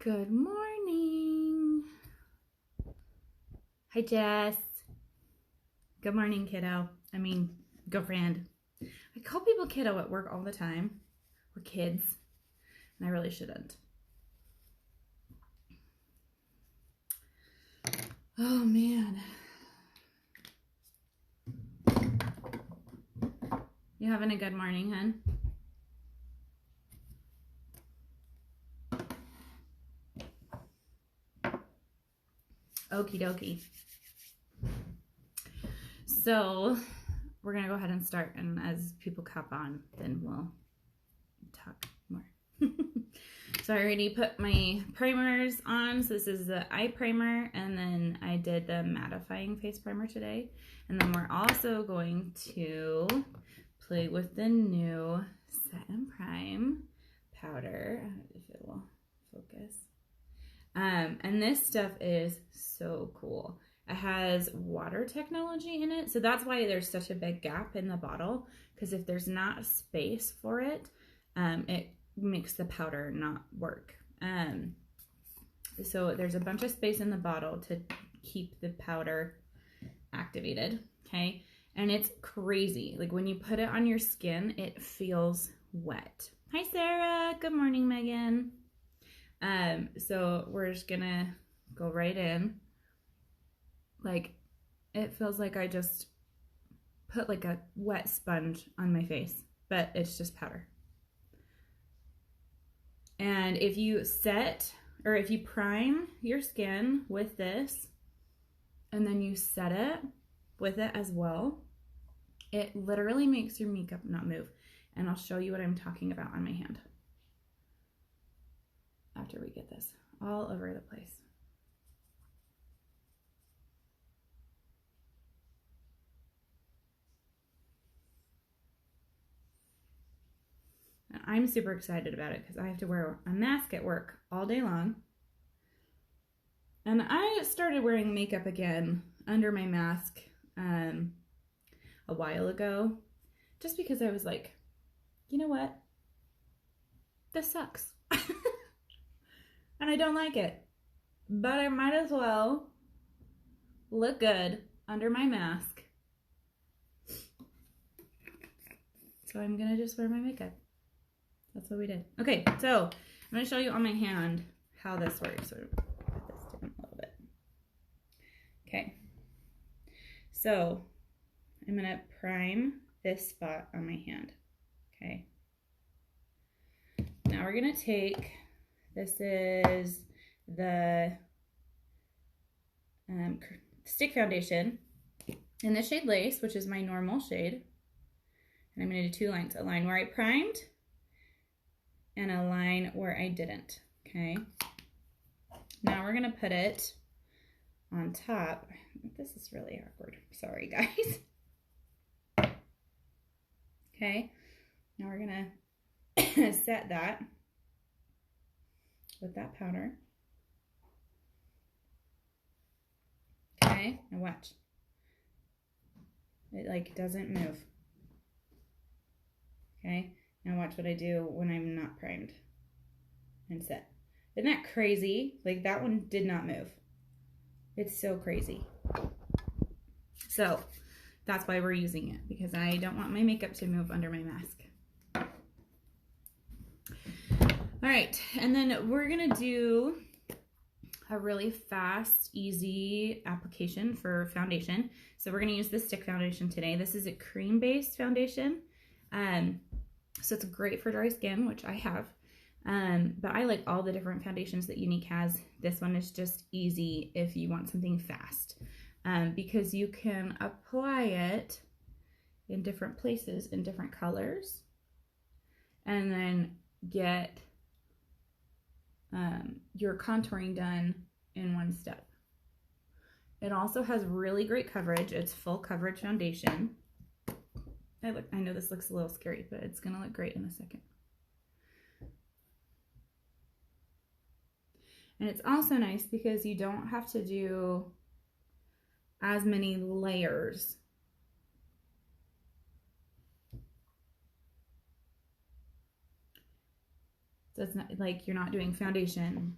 Good morning. Hi, Jess. Good morning, kiddo. Girlfriend. I call people kiddo at work all the time, or kids, and I really shouldn't. Oh, man. You having a good morning, hun? Okie dokie. So, we're going to go ahead and start, and as people cop on, then we'll talk more. So I already put my primers on. So this is the eye primer, and then I did the mattifying face primer today. And then we're also going to play with the new Set and Prime powder. I don't know if it will focus. And this stuff is so cool. It has water technology in it. So that's why there's such a big gap in the bottle, because if there's not space for it, it makes the powder not work. So there's a bunch of space in the bottle to keep the powder activated, okay? And it's crazy. Like when you put it on your skin, it feels wet. Hi, Sarah. Good morning, Megan. So we're just gonna go right in. Like, it feels like I just put like a wet sponge on my face, but it's just powder. And if you if you prime your skin with this, and then you set it with it as well, it literally makes your makeup not move. And I'll show you what I'm talking about on my hand after we get this all over the place. I'm super excited about it because I have to wear a mask at work all day long. And I started wearing makeup again under my mask a while ago, just because I was like, you know what? This sucks. And I don't like it. But I might as well look good under my mask. So I'm going to just wear my makeup. That's what we did. Okay, so I'm going to show you on my hand how this works. So put this down a little bit. Okay. So I'm going to prime this spot on my hand. Okay. Now we're going to take, this is the stick foundation in the shade Lace, which is my normal shade. And I'm going to do two lines, a line where I primed and a line where I didn't, okay? Now we're gonna put it on top. This is really awkward, sorry guys. Okay, now we're gonna set that with that powder. Okay, now watch. It like doesn't move. Okay, now watch what I do when I'm not primed and set. Isn't that crazy? Like that one did not move. It's so crazy. So that's why we're using it, because I don't want my makeup to move under my mask. All right, and then we're gonna do a really fast, easy application for foundation. So we're gonna use the stick foundation today. This is a cream-based foundation. So it's great for dry skin, which I have. But I like all the different foundations that Younique has. This one is just easy if you want something fast, because you can apply it in different places in different colors and then get your contouring done in one step. It also has really great coverage. It's full coverage foundation. I know this looks a little scary, but it's gonna look great in a second. And it's also nice because you don't have to do as many layers. So it's not like you're not doing foundation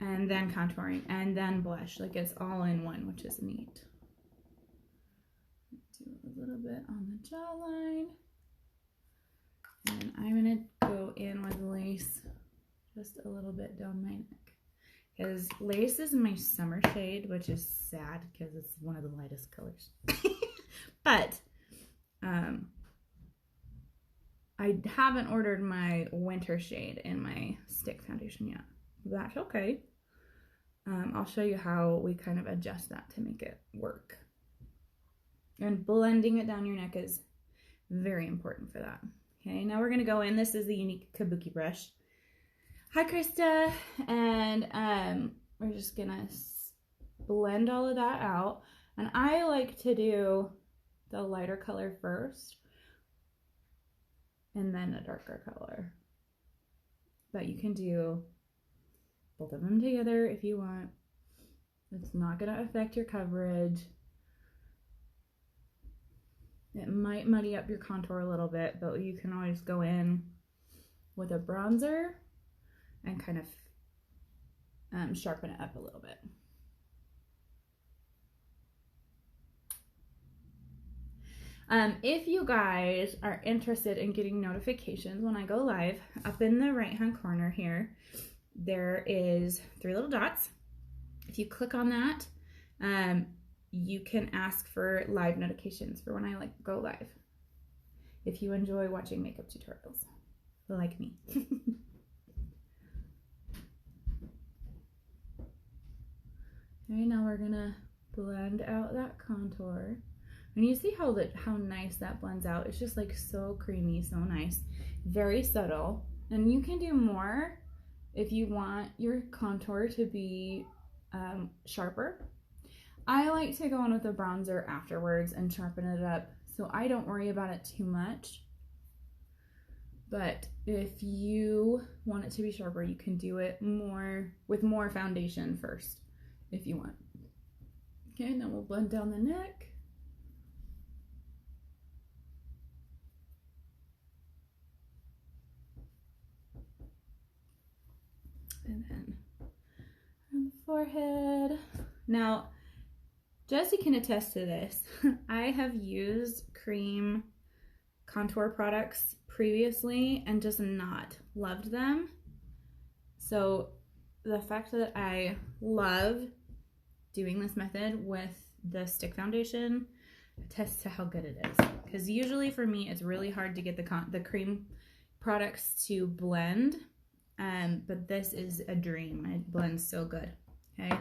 and then contouring, and then blush. Like it's all in one, which is neat. Do a little bit on the jawline. And I'm gonna go in with lace just a little bit down my neck. Because lace is my summer shade, which is sad because it's one of the lightest colors. But I haven't ordered my winter shade in my stick foundation yet. That's okay. I'll show you how we kind of adjust that to make it work. And blending it down your neck is very important for that. Okay, now we're gonna go in. This is the Unique Kabuki brush. Hi, Krista. And we're just gonna blend all of that out. And I like to do the lighter color first and then a darker color. But you can do both of them together if you want. It's not gonna affect your coverage. It might muddy up your contour a little bit, but you can always go in with a bronzer and kind of sharpen it up a little bit. If you guys are interested in getting notifications when I go live, up in the right hand corner here, there is 3 little dots. If you click on that, you can ask for live notifications for when I go live. If you enjoy watching makeup tutorials, like me. Okay, now we're gonna blend out that contour. And you see how nice that blends out. It's just like so creamy, so nice. Very subtle. And you can do more if you want your contour to be sharper. I like to go in with a bronzer afterwards and sharpen it up, so I don't worry about it too much. But if you want it to be sharper, you can do it with more foundation first if you want. Okay, now we'll blend down the neck. And then on the forehead. Now, Jessie can attest to this. I have used cream contour products previously and just not loved them. So the fact that I love doing this method with the stick foundation attests to how good it is. Because usually for me, it's really hard to get the cream products to blend. But this is a dream. It blends so good. Okay.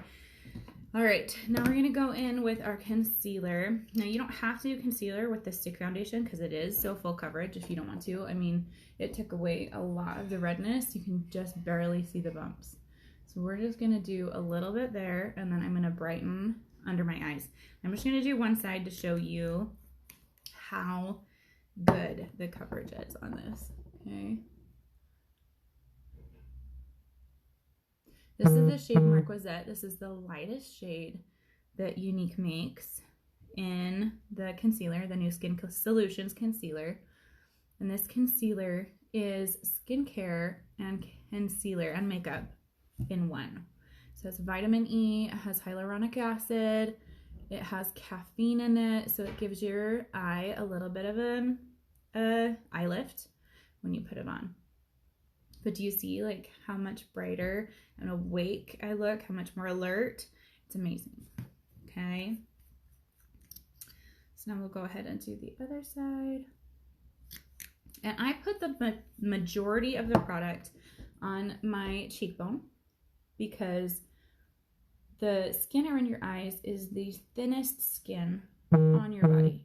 All right, now we're gonna go in with our concealer. Now you don't have to do concealer with the stick foundation because it is so full coverage if you don't want to. I mean, it took away a lot of the redness. You can just barely see the bumps. So we're just gonna do a little bit there, and then I'm gonna brighten under my eyes. I'm just gonna do one side to show you how good the coverage is on this, okay? This is the shade Marquisette. This is the lightest shade that Unique makes in the concealer, the new Skin Solutions concealer. And this concealer is skincare and concealer and makeup in one. So it's vitamin E, it has hyaluronic acid, it has caffeine in it, so it gives your eye a little bit of an eye lift when you put it on. But do you see like how much brighter and awake I look, how much more alert? It's amazing. Okay. So now we'll go ahead and do the other side. And I put the majority of the product on my cheekbone because the skin around your eyes is the thinnest skin on your body.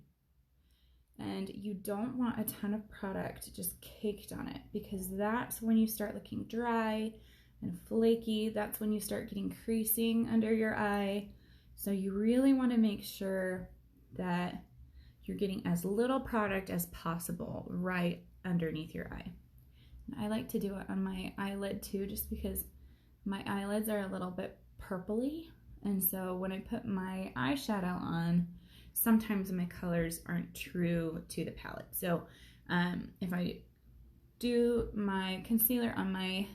And you don't want a ton of product just caked on it because that's when you start looking dry and flaky. That's when you start getting creasing under your eye. So you really want to make sure that you're getting as little product as possible right underneath your eye. And I like to do it on my eyelid too, just because my eyelids are a little bit purpley. And so when I put my eyeshadow on, sometimes my colors aren't true to the palette. So if I do my concealer on my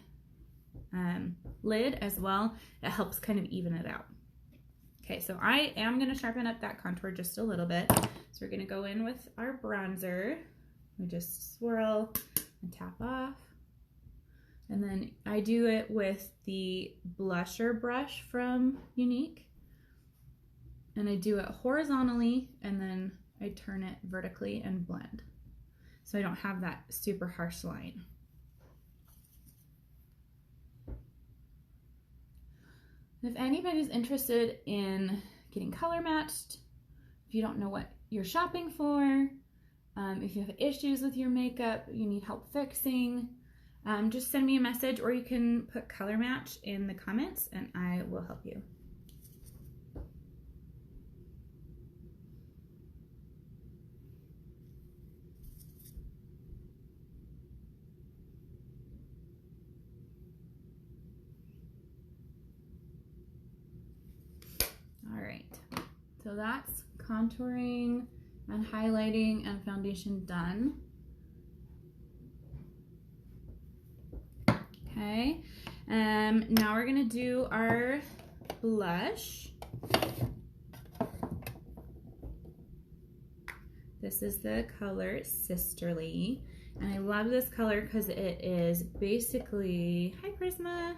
lid as well. It helps kind of even it out. Okay, so I am going to sharpen up that contour just a little bit. So we're going to go in with our bronzer. We just swirl and tap off. And then I do it with the blusher brush from Younique. And I do it horizontally and then I turn it vertically and blend. So I don't have that super harsh line. If anybody's interested in getting color matched, if you don't know what you're shopping for, if you have issues with your makeup, you need help fixing, just send me a message, or you can put color match in the comments and I will help you. All right, so that's contouring and highlighting and foundation done. Okay, now we're gonna do our blush. This is the color Sisterly, and I love this color because it is basically, hi Prisma,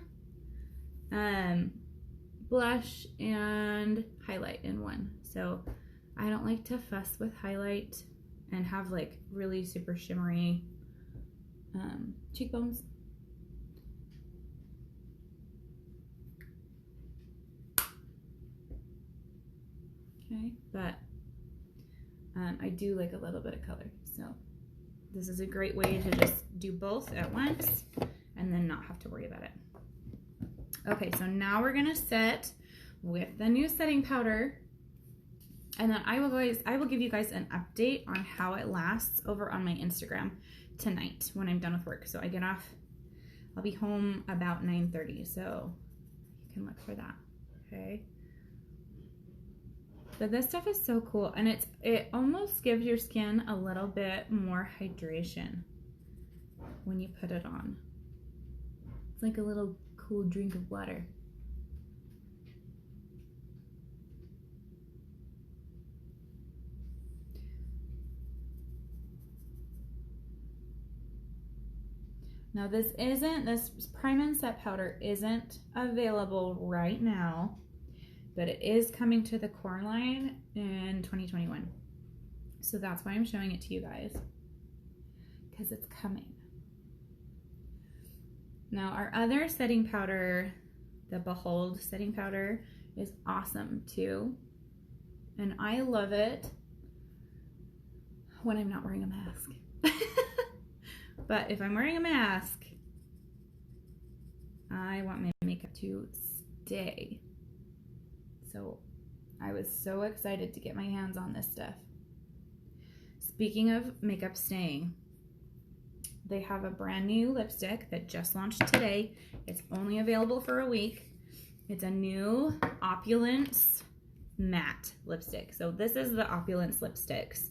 blush and highlight in one. So I don't like to fuss with highlight and have like really super shimmery cheekbones. Okay, but I do like a little bit of color. So this is a great way to just do both at once and then not have to worry about it. Okay, so now we're gonna set with the new setting powder, and then I will give you guys an update on how it lasts over on my Instagram tonight when I'm done with work. So I get off, I'll be home about 9:30, so you can look for that. Okay. But this stuff is so cool, and it almost gives your skin a little bit more hydration when you put it on. It's like a little cool drink of water. Now this Prime and Set powder isn't available right now, but it is coming to the core line in 2021. So that's why I'm showing it to you guys, because it's coming. Now our other setting powder, the Behold setting powder, is awesome too. And I love it when I'm not wearing a mask. But if I'm wearing a mask, I want my makeup to stay. So I was so excited to get my hands on this stuff. Speaking of makeup staying, they have a brand new lipstick that just launched today. It's only available for a week. It's a new Opulence matte lipstick. So this is the Opulence lipsticks.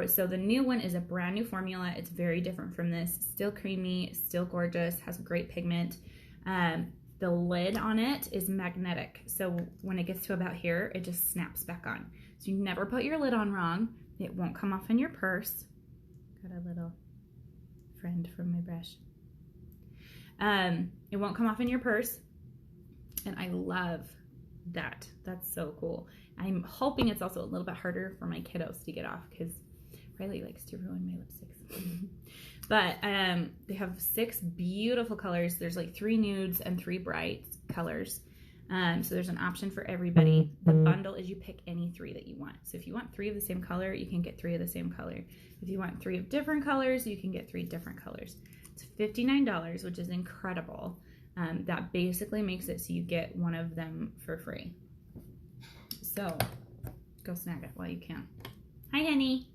So the new one is a brand new formula. It's very different from this. Still creamy, still gorgeous, has great pigment. The lid on it is magnetic. So when it gets to about here, it just snaps back on. So you never put your lid on wrong. It won't come off in your purse. Got a little friend from my brush. It won't come off in your purse. And I love that. That's so cool. I'm hoping it's also a little bit harder for my kiddos to get off because Riley likes to ruin my lipsticks. But they have 6 beautiful colors. There's like 3 nudes and 3 bright colors. So there's an option for everybody. The bundle is you pick any 3 that you want. So if you want 3 of the same color, you can get 3 of the same color. If you want 3 of different colors, you can get 3 different colors. It's $59, which is incredible. That basically makes it so you get one of them for free. So go snag it while you can. Hi, honey.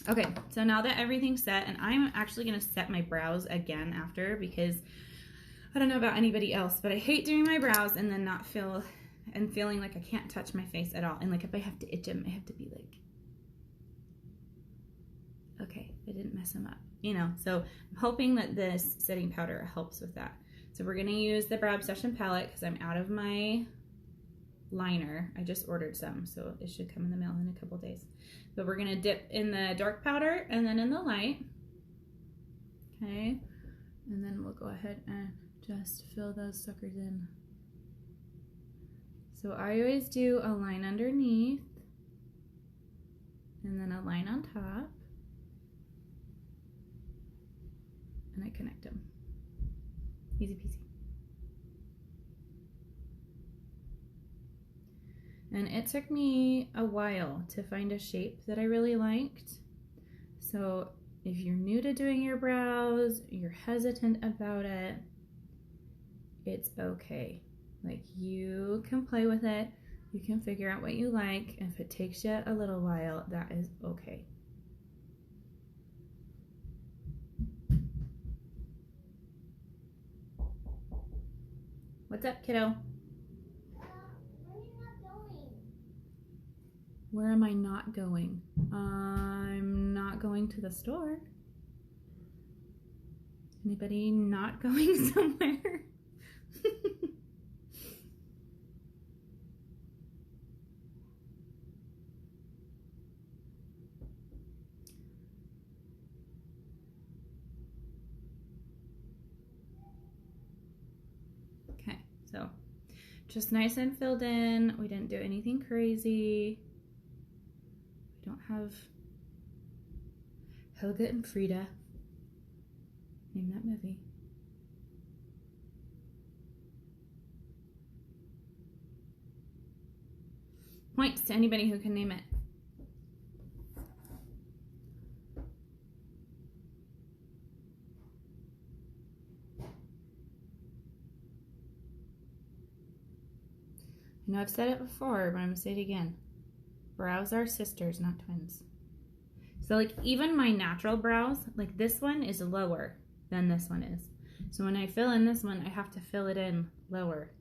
Okay, so now that everything's set, and I'm actually gonna set my brows again after, because I don't know about anybody else, but I hate doing my brows and then feeling like I can't touch my face at all. And like if I have to itch them, I have to be like, Okay, I didn't mess them up. You know, so I'm hoping that this setting powder helps with that. So we're going to use the Brow Obsession palette because I'm out of my liner. I just ordered some, so it should come in the mail in a couple days. But we're going to dip in the dark powder and then in the light. Okay, and then we'll go ahead and just fill those suckers in. So I always do a line underneath and then a line on top, and I connect them. Easy peasy. And it took me a while to find a shape that I really liked. So if you're new to doing your brows, you're hesitant about it, it's okay. Like, you can play with it, you can figure out what you like, and if it takes you a little while, that is okay. What's up, kiddo? Where am I not going? I'm not going to the store. Anybody not going somewhere? Okay, so just nice and filled in. We didn't do anything crazy. We don't have Helga and Frida. Name that movie. Points to anybody who can name it. I know I've said it before, but I'm gonna say it again. Brows are sisters, not twins. So like even my natural brows, like this one is lower than this one is. So when I fill in this one, I have to fill it in lower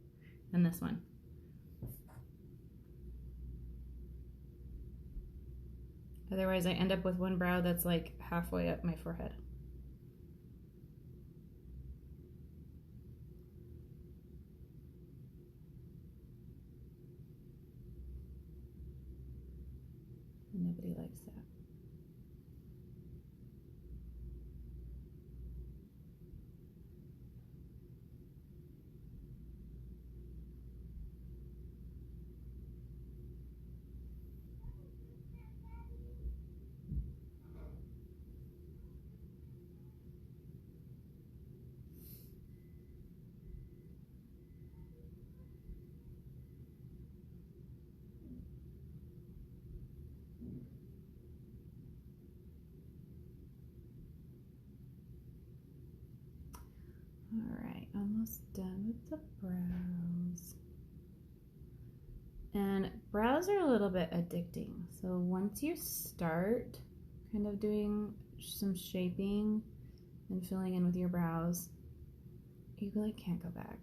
than this one. Otherwise I end up with one brow that's like halfway up my forehead. And nobody likes that. Alright, almost done with the brows. And brows are a little bit addicting. So once you start kind of doing some shaping and filling in with your brows, you really can't go back.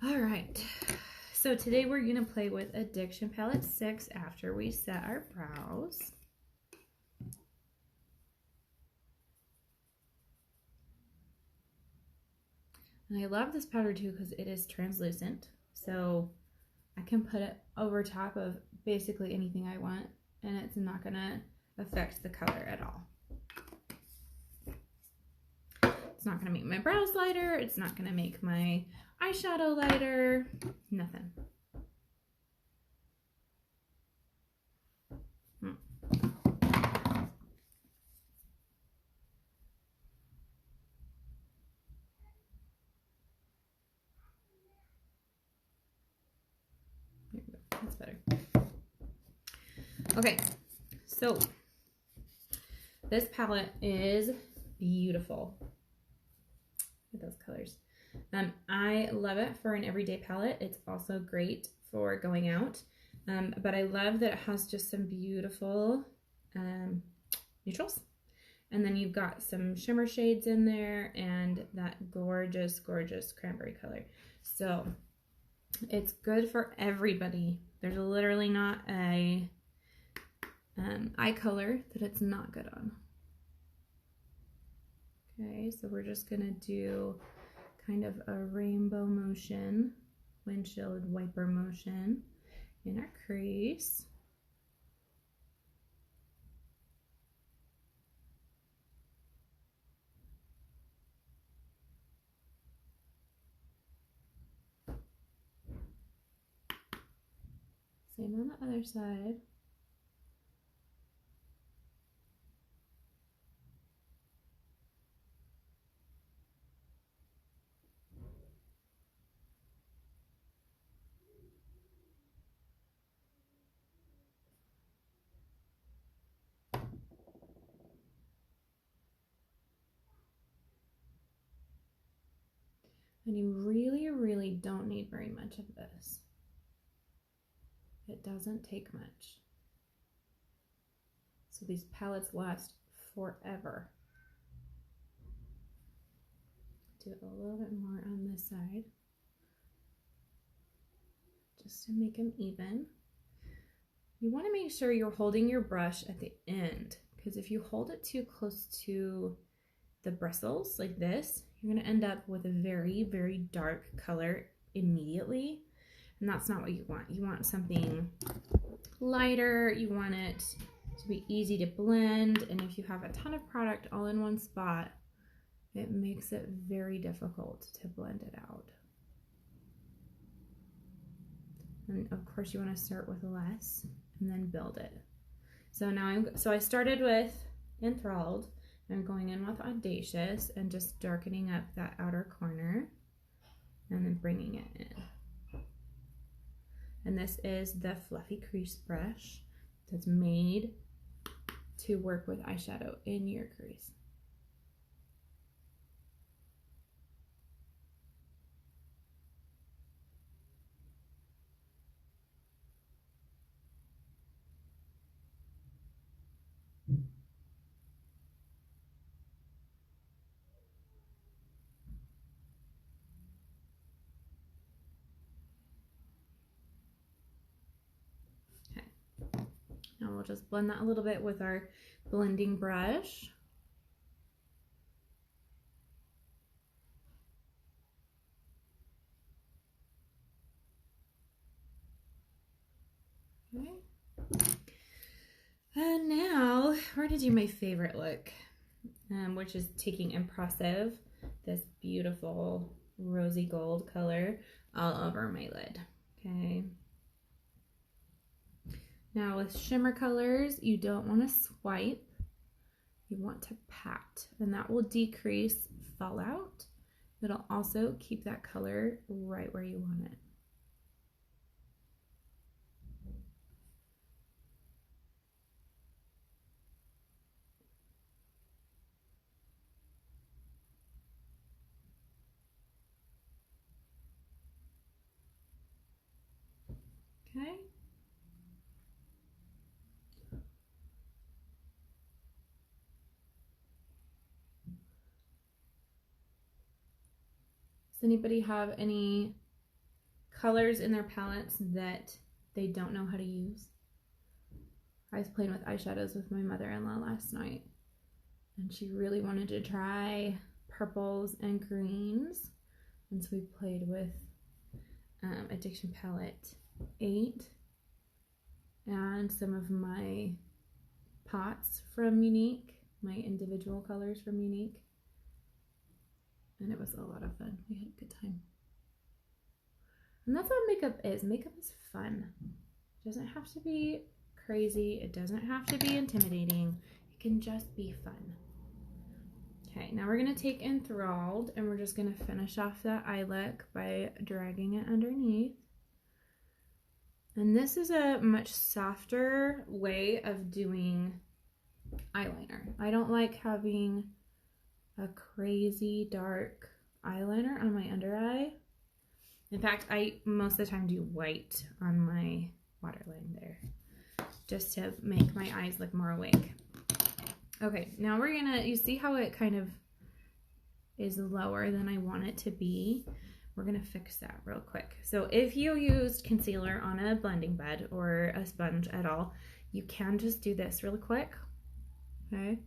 All right, so today we're gonna play with Addiction Palette 6 after we set our brows. And I love this powder too because it is translucent, so I can put it over top of basically anything I want and it's not gonna affect the color at all. It's not gonna make my brows lighter, it's not gonna make my eyeshadow lighter, nothing. There we go. That's better. Okay, so this palette is beautiful. Look at those colors. I love it for an everyday palette. It's also great for going out. But I love that it has just some beautiful neutrals. And then you've got some shimmer shades in there and that gorgeous, gorgeous cranberry color. So it's good for everybody. There's literally not a eye color that it's not good on. Okay, so we're just gonna do kind of a rainbow motion, windshield wiper motion in our crease. Same on the other side. And you really, really don't need very much of this. It doesn't take much. So these palettes last forever. Do a little bit more on this side, just to make them even. You want to make sure you're holding your brush at the end, because if you hold it too close to the bristles like this, you're going to end up with a very, very dark color immediately, and that's not what you want. You want something lighter. You want it to be easy to blend, and if you have a ton of product all in one spot, it makes it very difficult to blend it out. And of course you want to start with less and then build it. So now I started with Enthralled. I'm going in with Audacious and just darkening up that outer corner and then bringing it in. And this is the Fluffy Crease brush that's made to work with eyeshadow in your crease. Now we'll just blend that a little bit with our blending brush. Okay. And now we're gonna do my favorite look, which is taking Impressive, this beautiful rosy gold color, all over my lid. Okay. Now with shimmer colors, you don't want to swipe, you want to pat, and that will decrease fallout. It'll also keep that color right where you want it. Okay. Does anybody have any colors in their palettes that they don't know how to use? I was playing with eyeshadows with my mother-in-law last night, and she really wanted to try purples and greens, and so we played with Addiction Palette 8 and some of my pots from Younique, my individual colors from Younique. And it was a lot of fun. We had a good time. And that's what makeup is. Makeup is fun. It doesn't have to be crazy. It doesn't have to be intimidating. It can just be fun. Okay, now we're going to take Enthralled and we're just going to finish off that eye look by dragging it underneath. And this is a much softer way of doing eyeliner. I don't like having a crazy dark eyeliner on my under eye. In fact, I most of the time do white on my waterline there, just to make my eyes look more awake. Okay, now we're gonna, you see how it kind of is lower than I want it to be? We're gonna fix that real quick. So if you used concealer on a blending bed or a sponge at all, you can just do this really quick, okay?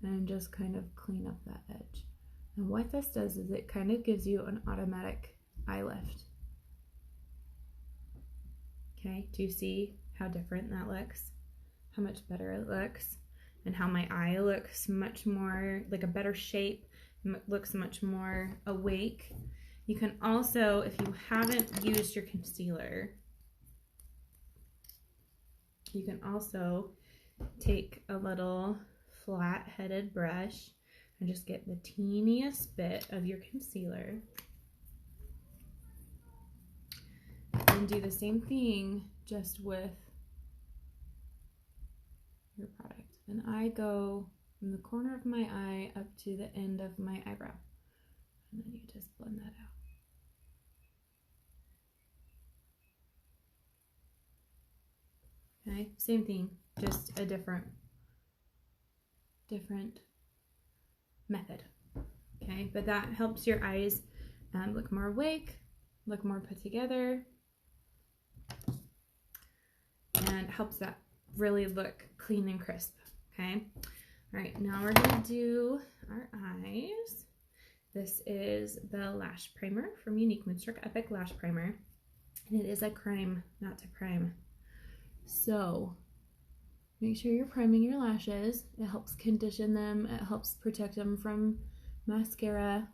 And just kind of clean up that edge. And what this does is it kind of gives you an automatic eye lift. Okay, do you see how different that looks? How much better it looks? And how my eye looks much more like a better shape, looks much more awake. You can also, if you haven't used your concealer, you can also take a little flat-headed brush and just get the teeniest bit of your concealer and do the same thing just with your product. And I go from the corner of my eye up to the end of my eyebrow, and then you just blend that out. Okay, same thing, just a different method. Okay, but that helps your eyes look more awake, look more put together, and helps that really look clean and crisp. Okay, all right, now we're gonna do our eyes. This is the lash primer from Unique Moonstruck Epic Lash Primer, and it is a crime not to prime. So make sure you're priming your lashes. It helps condition them. It helps protect them from mascara.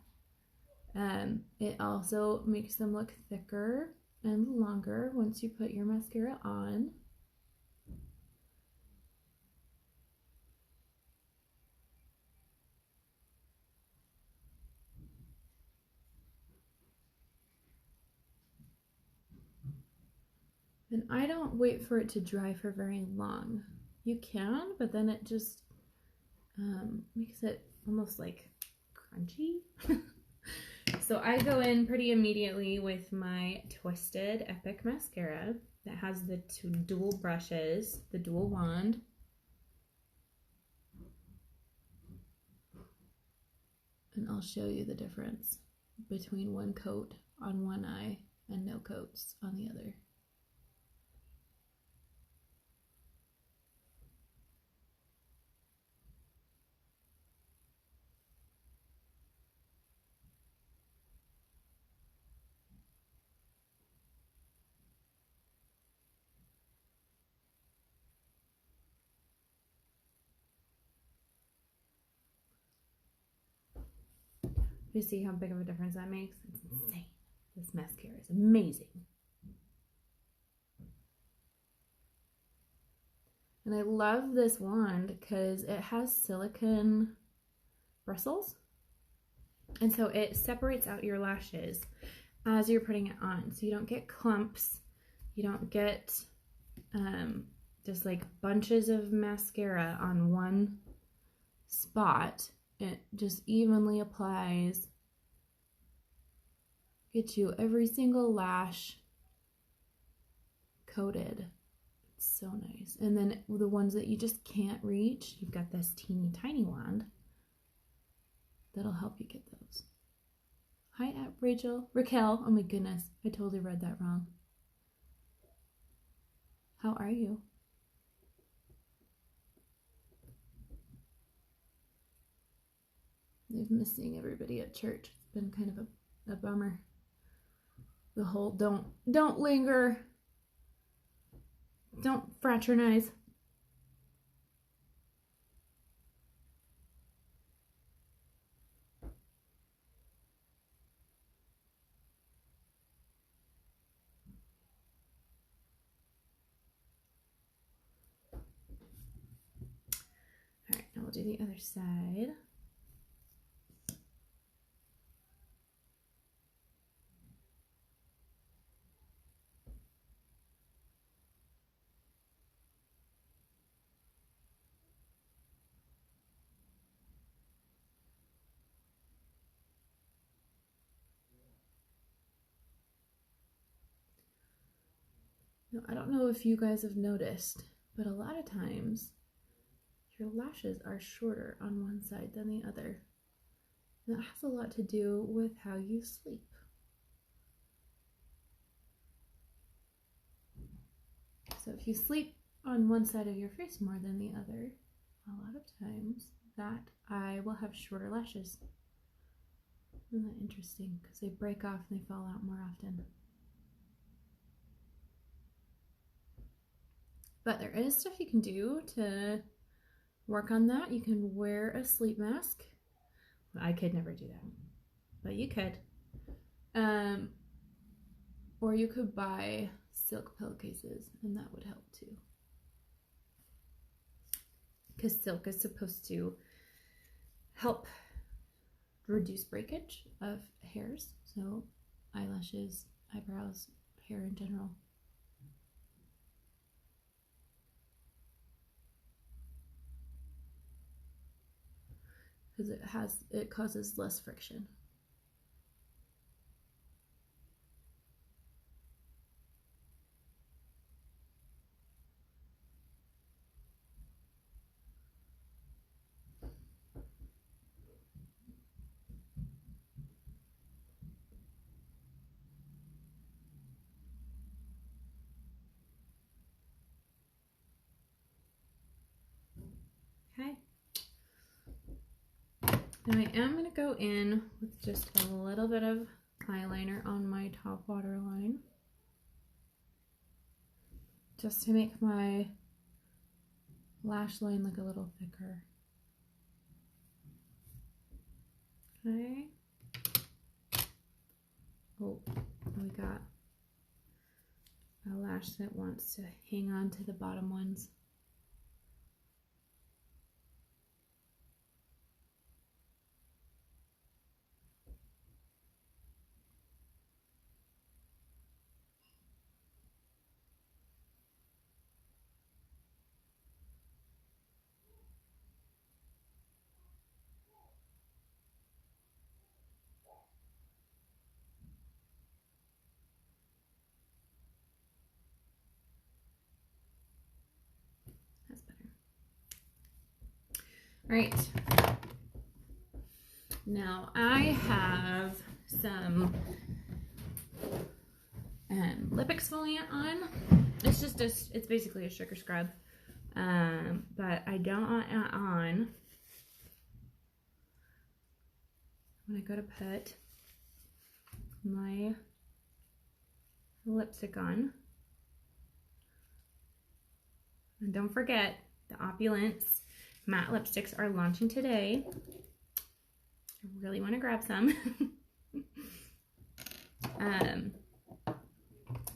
It also makes them look thicker and longer once you put your mascara on. And I don't wait for it to dry for very long. You can, but then it just makes it almost like crunchy. So I go in pretty immediately with my Twisted Epic Mascara that has the two dual brushes, the dual wand. And I'll show you the difference between one coat on one eye and no coats on the other. You see how big of a difference that makes? It's insane. This mascara is amazing. And I love this wand because it has silicone bristles. And so it separates out your lashes as you're putting it on. So you don't get clumps. You don't get just like bunches of mascara on one spot. It just evenly applies. Gets you every single lash coated. It's so nice. And then the ones that you just can't reach, you've got this teeny tiny wand that'll help you get those. Hi, Raquel. Oh my goodness, I totally read that wrong. How are you? They've missed seeing everybody at church. It's been kind of a bummer. The whole don't linger. Don't fraternize. All right, now we'll do the other side. Now, I don't know if you guys have noticed, but a lot of times your lashes are shorter on one side than the other. And that has a lot to do with how you sleep. So if you sleep on one side of your face more than the other, a lot of times that eye will have shorter lashes. Isn't that interesting? Because they break off and they fall out more often. But there is stuff you can do to work on that. You can wear a sleep mask. I could never do that, but you could. Or you could buy silk pillowcases, and that would help too. Because silk is supposed to help reduce breakage of hairs, so eyelashes, eyebrows, hair in general. Because it causes less friction. Okay. Now I am going to go in with just a little bit of eyeliner on my top waterline, just to make my lash line look a little thicker. Okay. Oh, we got a lash that wants to hang on to the bottom ones. That's better. All right. Now I have some lip exfoliant on. It's just it's basically a sugar scrub, but I don't want it on when I go to put my lipstick on. And don't forget, the Opulence matte lipsticks are launching today. I really want to grab some.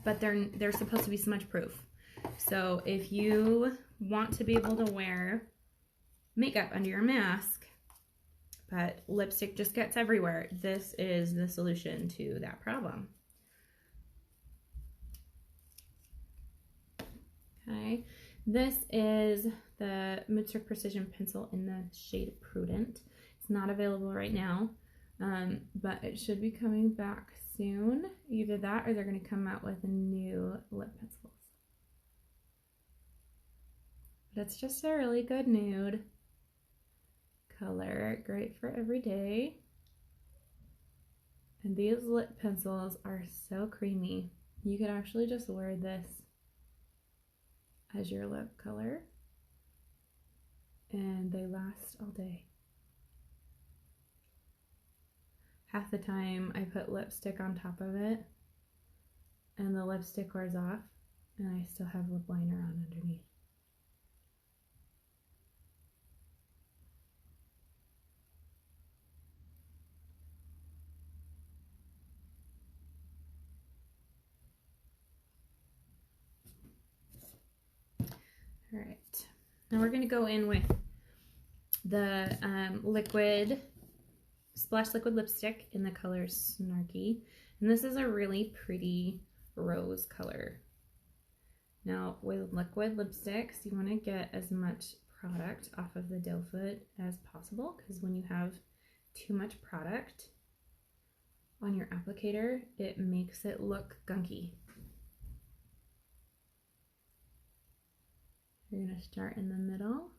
But they're supposed to be smudge proof. So if you want to be able to wear makeup under your mask, but lipstick just gets everywhere, this is the solution to that problem. Okay, this is the Mood Circ Precision Pencil in the shade Prudent. It's not available right now, but it should be coming back soon. Either that or they're going to come out with new lip pencils. But it's just a really good nude color, great for every day. And these lip pencils are so creamy. You could actually just wear this as your lip color, and they last all day. Half the time I put lipstick on top of it and the lipstick wears off and I still have lip liner on underneath. All right, now we're going to go in with the liquid Splash Liquid lipstick in the color Snarky, and this is a really pretty rose color. Now with liquid lipsticks, you want to get as much product off of the doe foot as possible, because when you have too much product on your applicator, it makes it look gunky. You're going to start in the middle.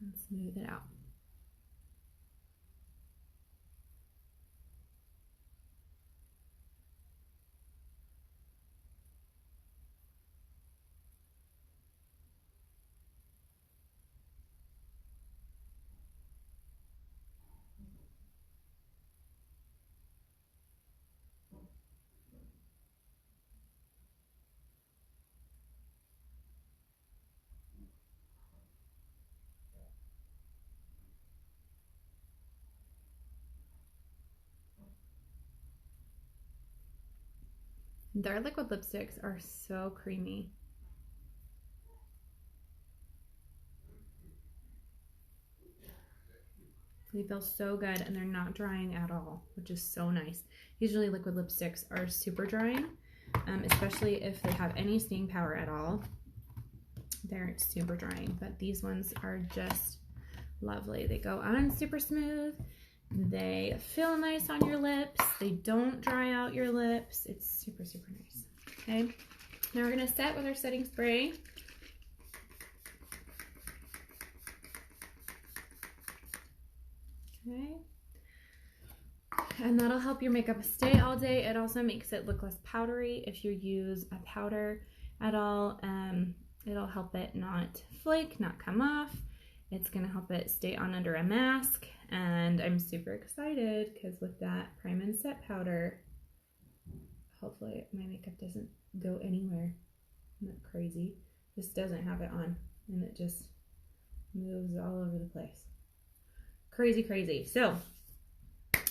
And smooth it out. Their liquid lipsticks are so creamy. They feel so good and they're not drying at all, which is so nice. Usually liquid lipsticks are super drying, especially if they have any staying power at all. They're super drying, but these ones are just lovely. They go on super smooth. They feel nice on your lips. They don't dry out your lips. It's super, super nice. Okay, now we're gonna set with our setting spray. Okay, and that'll help your makeup stay all day. It also makes it look less powdery. If you use a powder at all, it'll help it not flake, not come off. It's gonna help it stay on under a mask, and I'm super excited because with that Prime and Set powder, hopefully my makeup doesn't go anywhere. Not crazy. This doesn't have it on, and it just moves all over the place. Crazy, crazy. So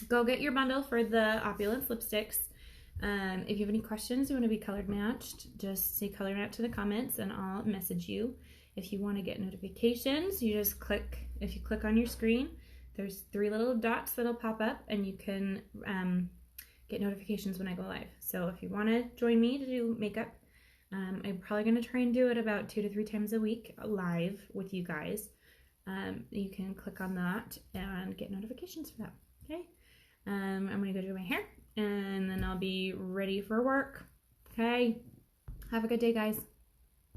go get your bundle for the Opulence lipsticks. If you have any questions, you want to be colored matched, just say color match in the comments and I'll message you. If you want to get notifications, you just click, if you click on your screen, there's 3 little dots that'll pop up and you can get notifications when I go live. So if you want to join me to do makeup, I'm probably going to try and do it about 2 to 3 times a week live with you guys. You can click on that and get notifications for that. Okay. I'm going to go do my hair and then I'll be ready for work. Okay. Have a good day, guys.